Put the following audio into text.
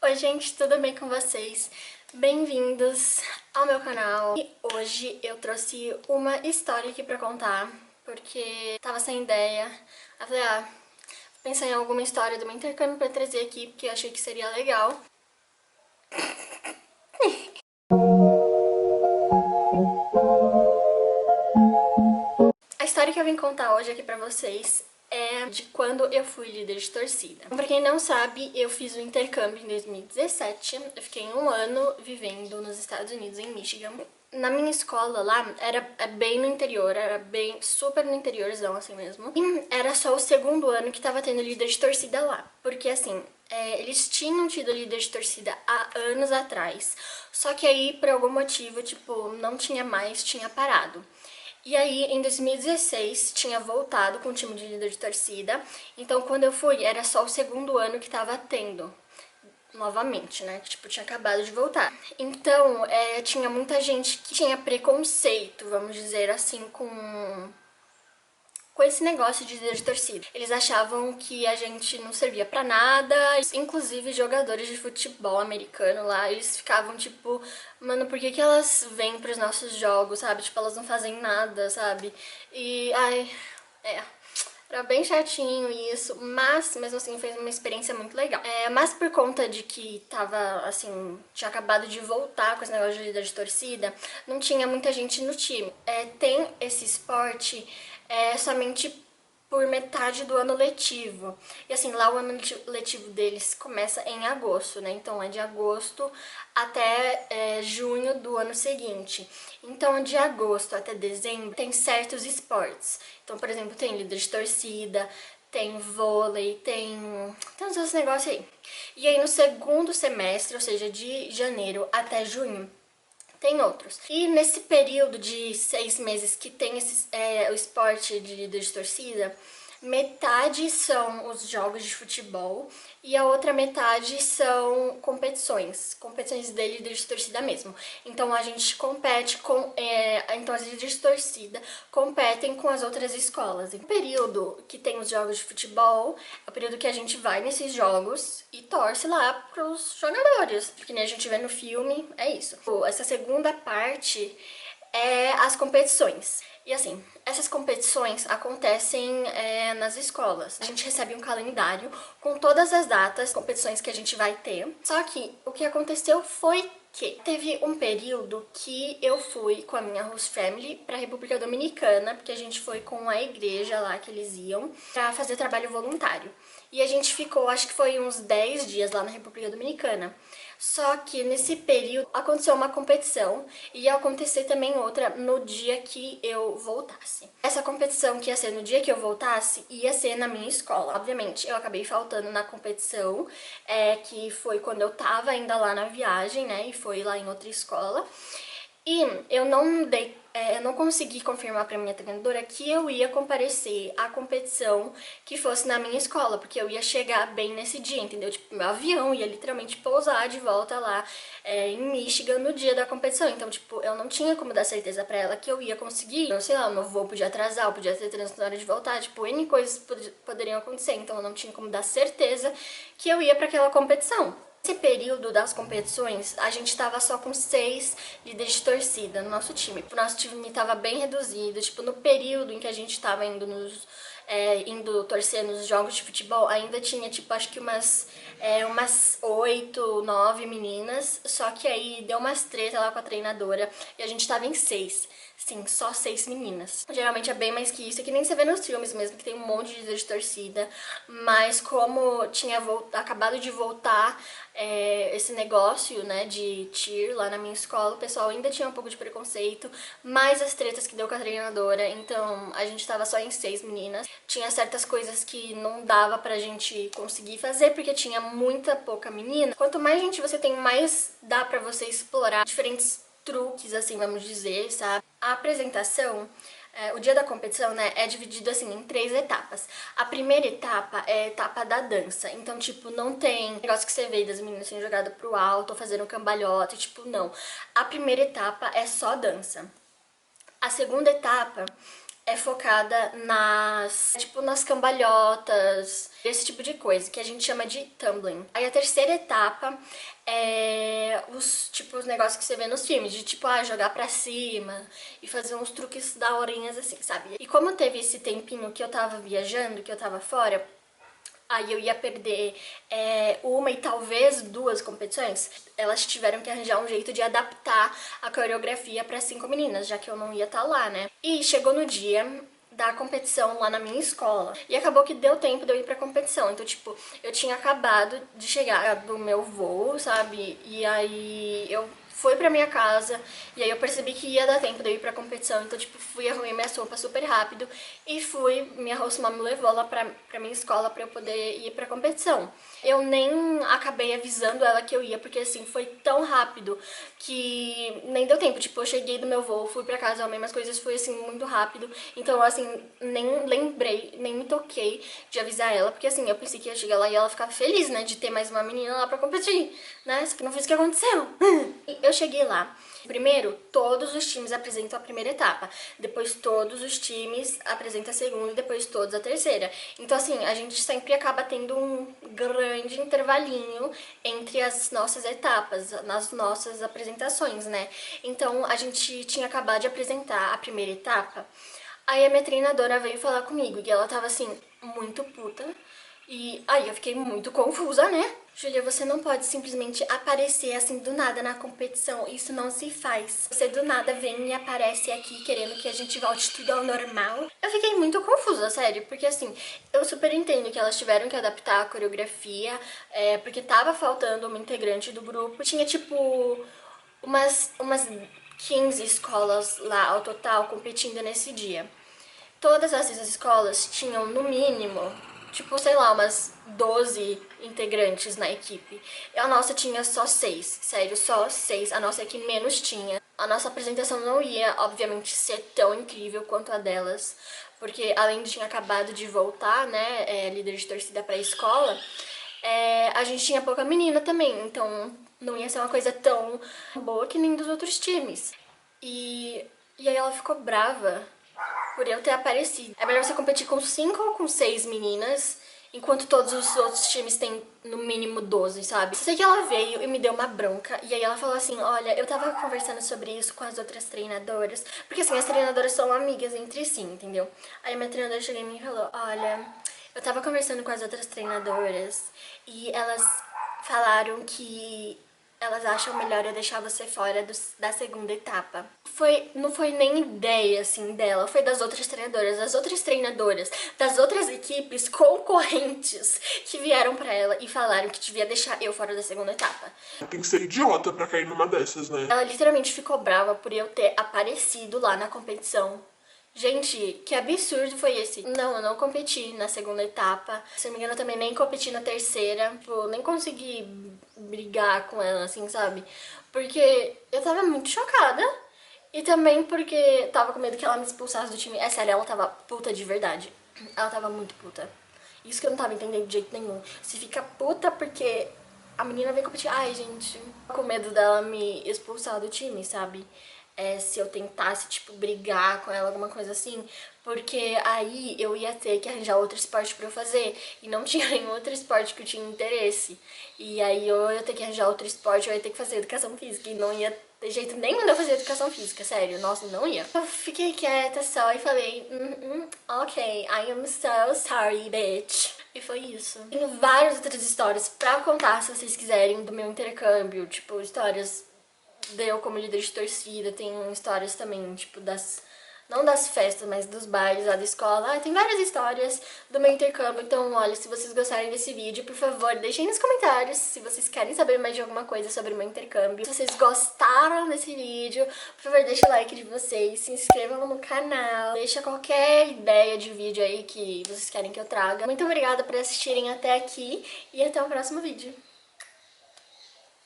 Oi gente, tudo bem com vocês? Bem-vindos ao meu canal. E hoje eu trouxe uma história aqui pra contar, porque tava sem ideia. Eu falei, pensei em alguma história do meu intercâmbio pra trazer aqui, porque eu achei que seria legal. A história que eu vim contar hoje aqui pra vocês é de quando eu fui líder de torcida. Pra quem não sabe, eu fiz o intercâmbio em 2017. Eu fiquei um ano vivendo nos Estados Unidos, em Michigan. Na minha escola lá, era bem no interior, era bem super no interiorzão assim mesmo. E era só o segundo ano que tava tendo líder de torcida lá. Porque assim, eles tinham tido líder de torcida há anos atrás. Só que aí, por algum motivo, tipo, não tinha mais, tinha parado. E aí, em 2016, tinha voltado com o time de líder de torcida. Então, quando eu fui, era só o segundo ano que tava tendo novamente, né? Que, tipo, tinha acabado de voltar. Então, tinha muita gente que tinha preconceito, vamos dizer assim, com esse negócio de líder de torcida. Eles achavam que a gente não servia pra nada, inclusive jogadores de futebol americano lá, eles ficavam tipo, mano, por que que elas vêm pros nossos jogos, sabe? Tipo, elas não fazem nada, sabe? E, era bem chatinho isso, mas mesmo assim foi uma experiência muito legal. Mas por conta de que tava, assim, tinha acabado de voltar com esse negócio de líder de torcida, não tinha muita gente no time. Tem esse esporte somente por metade do ano letivo. E assim, lá o ano letivo deles começa em agosto, né? Então é de agosto até junho do ano seguinte. Então de agosto até dezembro tem certos esportes. Então, por exemplo, tem líder de torcida, tem vôlei, tem uns outros negócios aí. E aí no segundo semestre, ou seja, de janeiro até junho, tem outros. E nesse período de 6 meses que tem o esporte de líder de torcida, metade são os jogos de futebol e a outra metade são competições de líder de torcida mesmo. Então a gente compete com, então as líderes de torcida competem com as outras escolas. O período que tem os jogos de futebol é o período que a gente vai nesses jogos e torce lá pros jogadores, porque nem a gente vê no filme, é isso. Essa segunda parte é as competições. E assim, essas competições acontecem nas escolas. A gente recebe um calendário com todas as datas, competições que a gente vai ter. Só que o que aconteceu foi que teve um período que eu fui com a minha host family pra República Dominicana, porque a gente foi com a igreja lá que eles iam pra fazer trabalho voluntário. E a gente ficou, acho que foi uns 10 dias lá na República Dominicana. Só que nesse período aconteceu uma competição e ia acontecer também outra no dia que eu voltasse. Essa competição que ia ser no dia que eu voltasse ia ser na minha escola. Obviamente, eu acabei faltando na competição, que foi quando eu tava ainda lá na viagem, né, e foi lá em outra escola. E eu não consegui confirmar pra minha treinadora que eu ia comparecer à competição que fosse na minha escola, porque eu ia chegar bem nesse dia, entendeu? Tipo, meu avião ia literalmente pousar de volta lá em Michigan no dia da competição. Então, tipo, eu não tinha como dar certeza pra ela que eu ia conseguir. Eu sei lá, meu voo podia atrasar, eu podia ter trânsito na hora de voltar, tipo, N coisas poderiam acontecer. Então, eu não tinha como dar certeza que eu ia pra aquela competição. Nesse período das competições, a gente tava só com 6 líderes de torcida no nosso time. O nosso time tava bem reduzido, tipo, no período em que a gente tava indo torcer nos jogos de futebol, ainda tinha, tipo, acho que umas 8, 9 meninas, só que aí deu umas treta lá com a treinadora e a gente tava em 6. Sim, só 6 meninas. Geralmente é bem mais que isso, que nem você vê nos filmes mesmo, que tem um monte de líder de torcida, mas como tinha acabado de voltar esse negócio, né, de cheer lá na minha escola, o pessoal ainda tinha um pouco de preconceito, mais as tretas que deu com a treinadora, então a gente tava só em 6 meninas. Tinha certas coisas que não dava pra gente conseguir fazer, porque tinha muita pouca menina. Quanto mais gente você tem, mais dá pra você explorar diferentes truques, assim, vamos dizer, sabe? A apresentação, o dia da competição, né, é dividido, assim, em 3 etapas. A primeira etapa é a etapa da dança. Então, tipo, não tem negócio que você vê das meninas sendo jogadas pro alto ou fazendo cambalhota, tipo, não. A primeira etapa é só dança. A segunda etapa é focada nas cambalhotas, esse tipo de coisa, que a gente chama de tumbling. Aí a terceira etapa é os negócios que você vê nos filmes, de jogar pra cima e fazer uns truques daorinhas assim, sabe? E como teve esse tempinho que eu tava viajando, que eu tava fora, aí eu ia perder uma e talvez duas competições. Elas tiveram que arranjar um jeito de adaptar a coreografia para 5 meninas, já que eu não ia estar lá, né? E chegou no dia da competição lá na minha escola. E acabou que deu tempo de eu ir pra competição. Então, tipo, eu tinha acabado de chegar do meu voo, sabe? E aí eu fui pra minha casa, e aí eu percebi que ia dar tempo de eu ir pra competição, então, tipo, fui arrumei minha roupa super rápido e minha hostmam me levou lá pra minha escola pra eu poder ir pra competição. Eu nem acabei avisando ela que eu ia, porque, assim, foi tão rápido que nem deu tempo, tipo, eu cheguei do meu voo, fui pra casa, arrumei minhas coisas, foi, assim, muito rápido, então, assim, nem lembrei, nem me toquei de avisar ela, porque, assim, eu pensei que ia chegar lá e ela ficava feliz, né, de ter mais uma menina lá pra competir, né, só que não foi isso que aconteceu. Eu cheguei lá. Primeiro, todos os times apresentam a primeira etapa, depois todos os times apresentam a segunda e depois todos a terceira. Então, assim, a gente sempre acaba tendo um grande intervalinho entre as nossas etapas, nas nossas apresentações, né? Então, a gente tinha acabado de apresentar a primeira etapa, aí a minha treinadora veio falar comigo e ela tava, assim, muito puta. E aí eu fiquei muito confusa, né? Júlia, você não pode simplesmente aparecer assim do nada na competição, isso não se faz. Você do nada vem e aparece aqui querendo que a gente volte tudo ao normal. Eu fiquei muito confusa, sério, porque assim, eu super entendo que elas tiveram que adaptar a coreografia, porque tava faltando uma integrante do grupo. Tinha tipo umas 15 escolas lá ao total competindo nesse dia. Todas essas escolas tinham, no mínimo, tipo, sei lá, umas 12 integrantes na equipe. E a nossa tinha só 6, sério, só 6. A nossa é que menos tinha. A nossa apresentação não ia, obviamente, ser tão incrível quanto a delas, porque além de tinha acabado de voltar, né, líder de torcida pra escola, a gente tinha pouca menina também, então não ia ser uma coisa tão boa que nem dos outros times. E aí ela ficou brava por eu ter aparecido. É melhor você competir com 5 ou com 6 meninas, enquanto todos os outros times têm no mínimo 12, sabe? Sei que ela veio e me deu uma bronca, e aí ela falou assim, olha, eu tava conversando sobre isso com as outras treinadoras, porque assim, as treinadoras são amigas entre si, entendeu? Aí a minha treinadora chegou em mim e falou, olha, eu tava conversando com as outras treinadoras, e elas falaram que elas acham melhor eu deixar você fora da segunda etapa. Não foi nem ideia, assim, dela, foi das outras treinadoras. As outras treinadoras das outras equipes concorrentes que vieram pra ela e falaram que devia deixar eu fora da segunda etapa. Tem que ser idiota pra cair numa dessas, né? Ela literalmente ficou brava por eu ter aparecido lá na competição. Gente, que absurdo foi esse? Não, eu não competi na segunda etapa. Se não me engano, eu também nem competi na terceira. Tipo, nem consegui brigar com ela, assim, sabe? Porque eu tava muito chocada. E também porque tava com medo que ela me expulsasse do time. É sério, ela tava puta de verdade. Ela tava muito puta. Isso que eu não tava entendendo de jeito nenhum. Se fica puta porque a menina vem competir. Ai, gente, com medo dela me expulsar do time, sabe? Se eu tentasse, tipo, brigar com ela, alguma coisa assim, porque aí eu ia ter que arranjar outro esporte pra eu fazer, e não tinha nenhum outro esporte que eu tinha interesse, e aí eu ia ter que arranjar outro esporte, eu ia ter que fazer educação física, e não ia ter jeito nenhum de eu fazer educação física, sério, nossa, não ia. Eu fiquei quieta só e falei, ok, I am so sorry, bitch. E foi isso. Tenho várias outras histórias pra contar, se vocês quiserem, do meu intercâmbio, tipo, histórias eu como líder de torcida, tem histórias também, tipo, não das festas, mas dos bailes lá da escola. Tem várias histórias do meu intercâmbio, então, olha, se vocês gostarem desse vídeo, por favor, deixem nos comentários se vocês querem saber mais de alguma coisa sobre o meu intercâmbio. Se vocês gostaram desse vídeo, por favor, deixa o like de vocês, se inscrevam no canal, deixa qualquer ideia de vídeo aí que vocês querem que eu traga. Muito obrigada por assistirem até aqui e até o próximo vídeo.